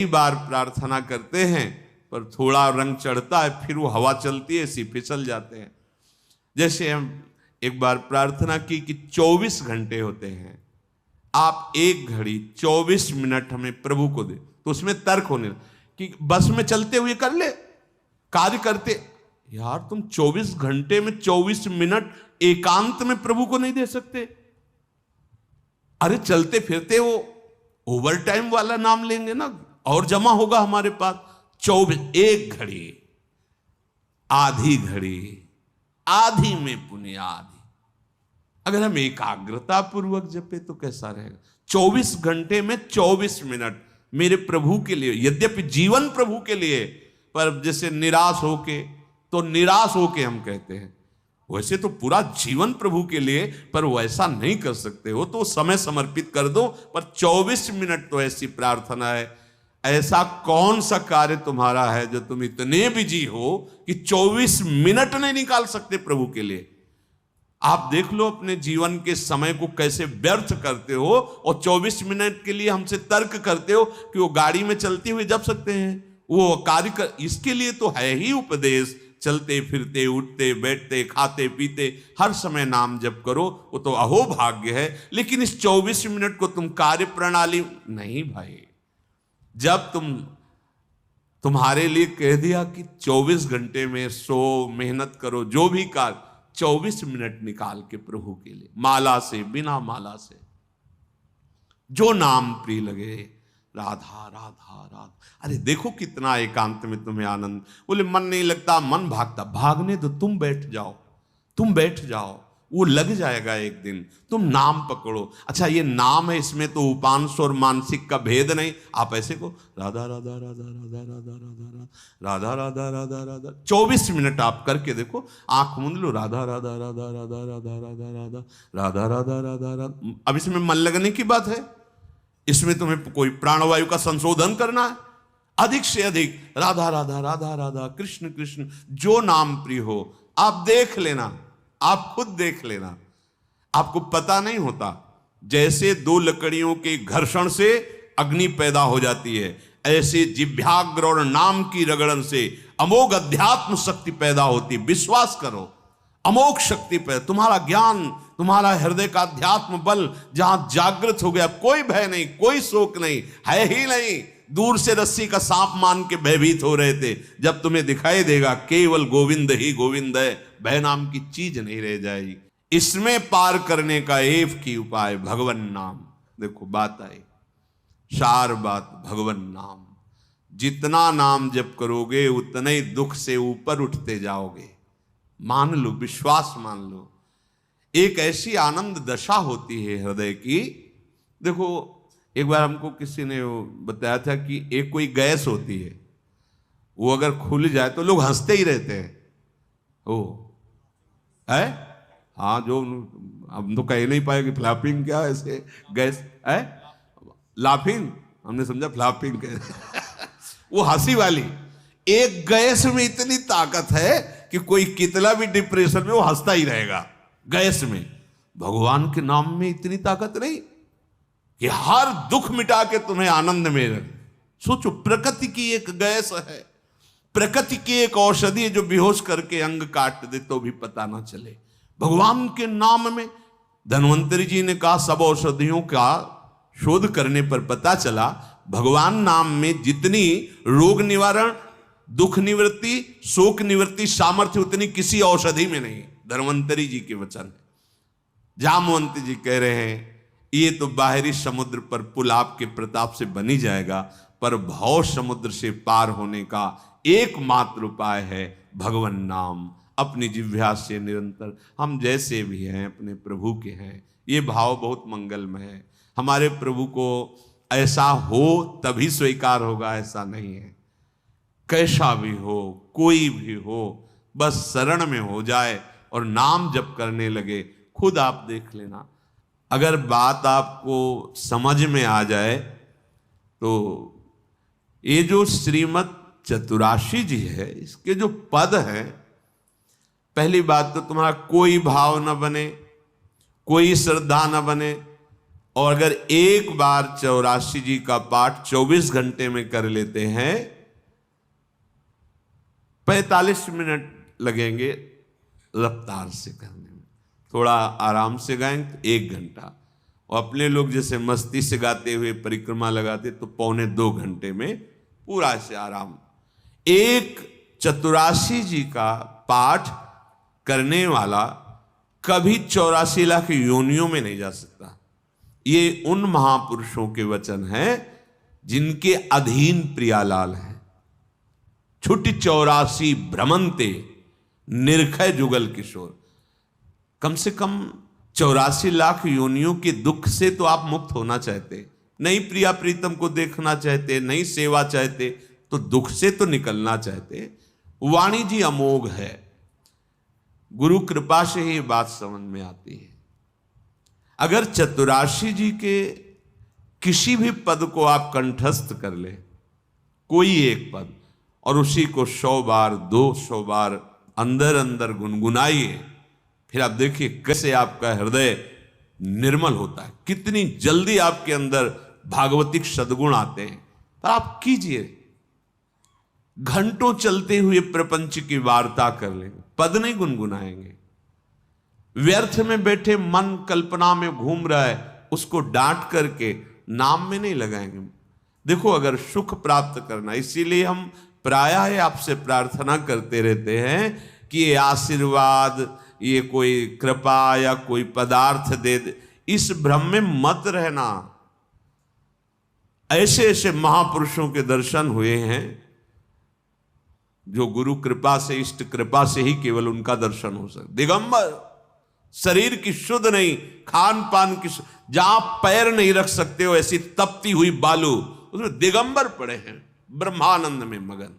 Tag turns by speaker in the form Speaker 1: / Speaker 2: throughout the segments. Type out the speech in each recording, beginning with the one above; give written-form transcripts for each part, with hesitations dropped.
Speaker 1: कई बार प्रार्थना करते हैं पर थोड़ा रंग चढ़ता है, फिर वो हवा चलती है, ऐसी फिसल जाते हैं। जैसे हम एक बार प्रार्थना की कि 24 घंटे होते हैं, आप 1 घड़ी 24 मिनट हमें प्रभु को दे, तो उसमें तर्क होने कि बस में चलते हुए कर ले, कार्य करते। यार तुम 24 घंटे में 24 मिनट एकांत में प्रभु को नहीं दे सकते? अरे चलते फिरते वो ओवर टाइम वाला नाम लेंगे ना, और जमा होगा हमारे पास। 24, 1 घड़ी, आधी घड़ी, आधी में पुण्य आधी। अगर हम एकाग्रता पूर्वक जपे तो कैसा रहेगा? 24 घंटे में 24 मिनट मेरे प्रभु के लिए, यद्यपि जीवन प्रभु के लिए, पर जैसे निराश होके, तो निराश होके हम कहते हैं, वैसे तो पूरा जीवन प्रभु के लिए, पर वैसा नहीं कर सकते हो तो समय समर्पित कर दो। पर 24 मिनट तो ऐसी प्रार्थना है। ऐसा कौन सा कार्य तुम्हारा है जो तुम इतने बिजी हो कि 24 मिनट नहीं निकाल सकते प्रभु के लिए? आप देख लो अपने जीवन के समय को कैसे व्यर्थ करते हो, और 24 मिनट के लिए हमसे तर्क करते हो कि वो गाड़ी में चलते हुए जप सकते हैं, वो कार्य कर। इसके लिए तो है ही उपदेश, चलते फिरते उठते बैठते खाते पीते हर समय नाम जप करो, वो तो अहो भाग्य है। लेकिन इस 24 मिनट को तुम कार्य प्रणाली नहीं भाई। जब तुम्हारे लिए कह दिया कि 24 घंटे में सो मेहनत करो, जो भी कार्य, 24 मिनट निकाल के प्रभु के लिए, माला से बिना माला से, जो नाम प्रिय लगे, राधा राधा राधा। अरे देखो कितना एकांत में तुम्हें आनंद। बोले मन नहीं लगता, मन भागता, भागने दो, तुम बैठ जाओ, तुम बैठ जाओ, वो लग जाएगा एक दिन। तुम नाम पकड़ो। अच्छा ये नाम है, इसमें तो उपांश और मानसिक का भेद नहीं। आप ऐसे को राधा राधा राधा राधा राधा राधा राधा राधा राधा राधा 24 मिनट आप करके देखो, आंख मूंद लो, राधा राधा राधा राधा राधा राधा राधा राधा राधा राधा राधा। अब इसमें मन लगने की बात है, इसमें तुम्हें कोई प्राणवायु का संशोधन करना है? अधिक से अधिक राधा राधा राधा राधा, कृष्ण कृष्ण, जो नाम प्रिय हो। आप देख लेना, आप खुद देख लेना, आपको पता नहीं होता। जैसे 2 लकड़ियों के घर्षण से अग्नि पैदा हो जाती है, ऐसे जिह्वाग्र और नाम की रगड़न से अमोघ अध्यात्म शक्ति पैदा होती। विश्वास करो, अमोघ शक्ति पैदा। तुम्हारा ज्ञान, तुम्हारा हृदय का अध्यात्म बल जहां जागृत हो गया, कोई भय नहीं, कोई शोक नहीं, है ही नहीं। दूर से रस्सी का सांप मान के भयभीत हो रहे थे, जब तुम्हें दिखाई देगा केवल गोविंद ही गोविंद है, भय नाम की चीज नहीं रह जाएगी। इसमें पार करने का एक ही उपाय, भगवन नाम। देखो बात आई, सार बात भगवन नाम। जितना नाम जप करोगे उतने ही दुख से ऊपर उठते जाओगे। मान लो, विश्वास मान लो। एक ऐसी आनंद दशा होती है हृदय की। देखो एक बार हमको किसी ने बताया था कि एक कोई गैस होती है, वो अगर खुल जाए तो लोग हंसते ही रहते हैं। ओ है, हाँ, जो हम तो कह नहीं पाए कि फ्लैपिंग क्या है, ऐसे गैस है, लाफिंग, हमने समझा फ्लैपिंग वो हंसी वाली। एक गैस में इतनी ताकत है कि कोई कितना भी डिप्रेशन में वो हंसता ही रहेगा। गैस में, भगवान के नाम में इतनी ताकत नहीं कि हर दुख मिटा के तुम्हें आनंद में रहे। सोचो, प्रकृति की एक गैस है, प्रकृति की एक औषधि है जो बेहोश करके अंग काट दे तो भी पता ना चले। भगवान के नाम में, धन्वंतरी जी ने कहा, सब औषधियों का शोध करने पर पता चला भगवान नाम में जितनी रोग निवारण, दुख निवृत्ति, शोक निवृत्ति सामर्थ्य उतनी किसी औषधि में नहीं। धन्वंतरी जी के वचन है। जामवंत जी कह रहे हैं, ये तो बाहरी समुद्र पर पुल आपके प्रताप से बनी जाएगा, पर भव समुद्र से पार होने का एकमात्र उपाय है भगवन नाम। अपनी जिह्वा से निरंतर, हम जैसे भी हैं अपने प्रभु के हैं, ये भाव बहुत मंगलमय है। हमारे प्रभु को ऐसा हो तभी स्वीकार होगा, ऐसा नहीं है। कैसा भी हो, कोई भी हो, बस शरण में हो जाए और नाम जप करने लगे। खुद आप देख लेना, अगर बात आपको समझ में आ जाए तो ये जो श्रीमद् चतुराशी जी है, इसके जो पद हैं, पहली बात तो तुम्हारा कोई भाव न बने, कोई श्रद्धा न बने, और अगर एक बार 84 जी का पाठ 24 घंटे में कर लेते हैं, 45 मिनट लगेंगे रफ्तार से करने में, थोड़ा आराम से गाएंगे तो 1 घंटा, और अपने लोग जैसे मस्ती से गाते हुए परिक्रमा लगाते तो 1.25 घंटे में पूरा से आराम। एक 84 जी का पाठ करने वाला कभी 84 लाख योनियों में नहीं जा सकता। ये उन महापुरुषों के वचन हैं जिनके अधीन प्रियालाल है। छुट्टी 84 भ्रमंते निर्खय जुगल किशोर। कम से कम 84 लाख योनियों के दुख से तो आप मुक्त होना चाहते, नहीं प्रिया प्रीतम को देखना चाहते, नहीं सेवा चाहते, तो दुख से तो निकलना चाहते। वाणी जी अमोघ है, गुरु कृपा से ही बात समझ में आती है। अगर 84 जी के किसी भी पद को आप कंठस्थ कर ले, कोई एक पद, और उसी को 100 बार 200 बार अंदर अंदर गुनगुनाइए, फिर आप देखिए कैसे आपका हृदय निर्मल होता है, कितनी जल्दी आपके अंदर भागवतिक सद्गुण आते हैं। पर आप कीजिए, घंटों चलते हुए प्रपंच की वार्ता कर लेंगे, पद नहीं गुनगुनाएंगे। व्यर्थ में बैठे मन कल्पना में घूम रहा है, उसको डांट करके नाम में नहीं लगाएंगे। देखो, अगर सुख प्राप्त करना, इसीलिए हम प्रायः आपसे प्रार्थना करते रहते हैं कि ये आशीर्वाद, ये कोई कृपा या कोई पदार्थ दे दे, इस भ्रम में मत रहना। ऐसे ऐसे महापुरुषों के दर्शन हुए हैं जो गुरु कृपा से, इष्ट कृपा से ही केवल उनका दर्शन हो सकता। दिगंबर, शरीर की शुद्ध नहीं, खान पान की, जहां पैर नहीं रख सकते हो ऐसी तपती हुई बालू, उसमें दिगंबर पड़े हैं, ब्रह्मानंद में मगन।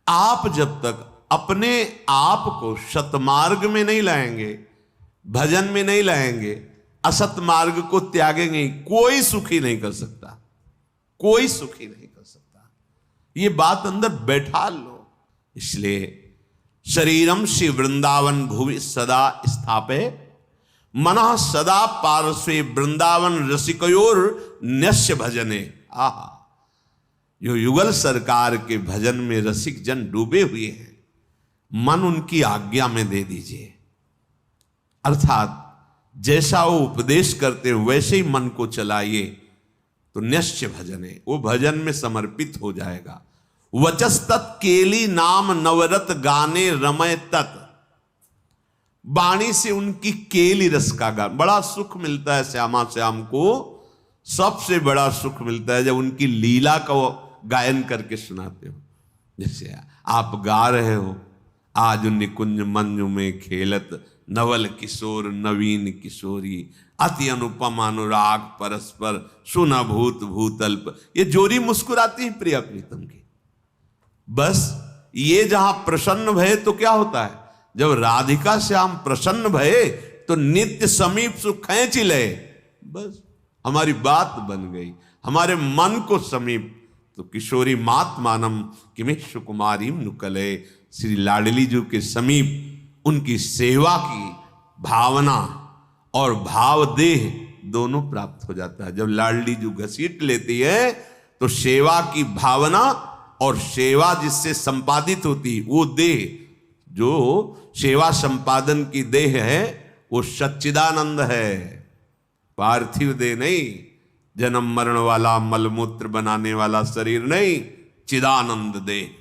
Speaker 1: आप जब तक अपने आप को सतमार्ग में नहीं लाएंगे, भजन में नहीं लाएंगे, असत मार्ग को त्यागेंगे, कोई सुखी नहीं कर सकता, कोई सुखी नहीं कर सकता। ये बात अंदर बैठा लो। इसलिए शरीरम श्री वृंदावन भुवि सदा स्थापे, मनः सदा पार्श्वे वृंदावन रसिकयोर न्यस्य भजने। आहा, जो युगल सरकार के भजन में रसिक जन डूबे हुए हैं, मन उनकी आज्ञा में दे दीजिए। अर्थात जैसा वो उपदेश करते हैं वैसे ही मन को चलाइए, तो न्यस्य भजने, वो भजन में समर्पित हो जाएगा। वचस्तत् केली नाम नवरत गाने रमय तत्। वाणी से उनकी केली रस का गान, बड़ा सुख मिलता है श्यामा श्याम को। सबसे बड़ा सुख मिलता है जब उनकी लीला का गायन करके सुनाते हो। जैसे आप गा रहे हो, आज निकुंज मंज में खेलत नवल किशोर नवीन किशोरी, अति अनुपम अनुराग परस्पर सुना भूत भूतल्प। ये जोरी मुस्कुराती है प्रिया प्रीतम की। बस ये जहां प्रसन्न भये तो क्या होता है, जब राधिका श्याम प्रसन्न भये तो नित्य समीप सुख खींच ले। बस हमारी बात बन गई, हमारे मन को समीप। तो किशोरी मात मानम किमिश कुमारी नुकले, श्री लाडली जी के समीप उनकी सेवा की भावना और भाव देह दोनों प्राप्त हो जाता है। जब लाडली जी घसीट लेती है तो सेवा की भावना और सेवा जिससे संपादित होती, वो देह, जो सेवा संपादन की देह है, वो सच्चिदानंद है, पार्थिव देह नहीं, जन्म मरण वाला मलमूत्र बनाने वाला शरीर नहीं, चिदानंद देह।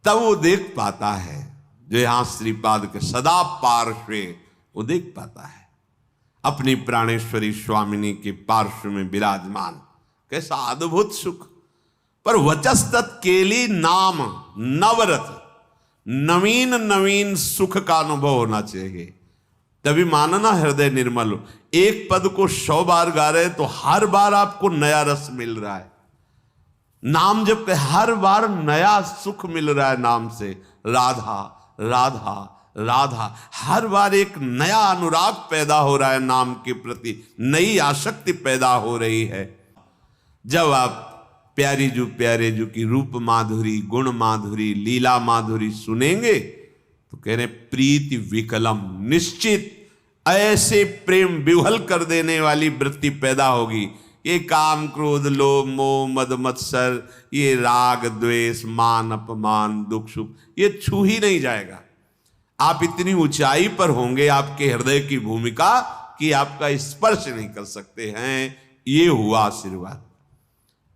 Speaker 1: तब वो देख पाता है, जो यहां श्रीपाद के सदा पार्श्वे, वो देख पाता है अपनी प्राणेश्वरी स्वामिनी के पार्श्व में विराजमान। कैसा अद्भुत सुख। पर वचस्तत् केली नाम नवरत, नवीन नवीन सुख का अनुभव होना चाहिए, तभी मानना हृदय निर्मल हो। एक पद को 100 बार गा रहे तो हर बार आपको नया रस मिल रहा है। नाम जब के हर बार नया सुख मिल रहा है नाम से। राधा राधा राधा, हर बार एक नया अनुराग पैदा हो रहा है नाम के प्रति, नई आसक्ति पैदा हो रही है। जब आप प्यारे जू की रूप माधुरी, गुण माधुरी, लीला माधुरी सुनेंगे तो कह रहे प्रीति विकलम, निश्चित ऐसे प्रेम विह्वल कर देने वाली वृत्ति पैदा होगी। ये काम क्रोध लोभ मोह मद मत्सर, ये राग द्वेष मान अपमान दुख सुख, ये छू ही नहीं जाएगा। आप इतनी ऊंचाई पर होंगे आपके हृदय की भूमिका कि आपका स्पर्श नहीं कर सकते हैं। ये हुआ आशीर्वाद,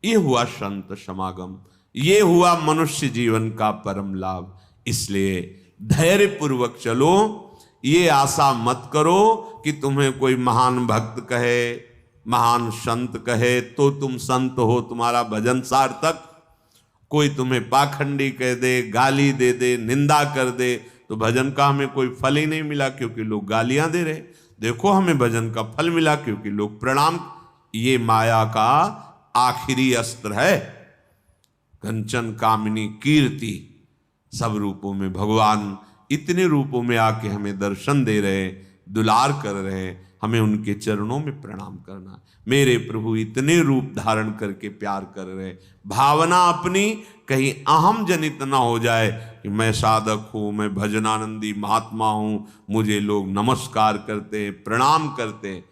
Speaker 1: ये हुआ संत समागम, ये हुआ मनुष्य जीवन का परम लाभ। इसलिए धैर्य पूर्वक चलो, ये आशा मत करो कि तुम्हें कोई महान भक्त कहे महान संत कहे तो तुम संत हो, तुम्हारा भजन सार्थक। कोई तुम्हें पाखंडी कह दे, गाली दे दे, निंदा कर दे तो भजन का हमें कोई फल ही नहीं मिला, क्योंकि लोग गालियां दे रहे। देखो हमें भजन का फल मिला क्योंकि लोग प्रणाम। ये माया का आखिरी अस्त्र है। कंचन कामिनी कीर्ति, सब रूपों में भगवान इतने रूपों में आके हमें दर्शन दे रहे, दुलार कर रहे, हमें उनके चरणों में प्रणाम करना। मेरे प्रभु इतने रूप धारण करके प्यार कर रहे, भावना अपनी कहीं अहम जनित ना हो जाए कि मैं साधक हूँ, मैं भजनानंदी महात्मा हूँ, मुझे लोग नमस्कार करते हैं प्रणाम करते हैं।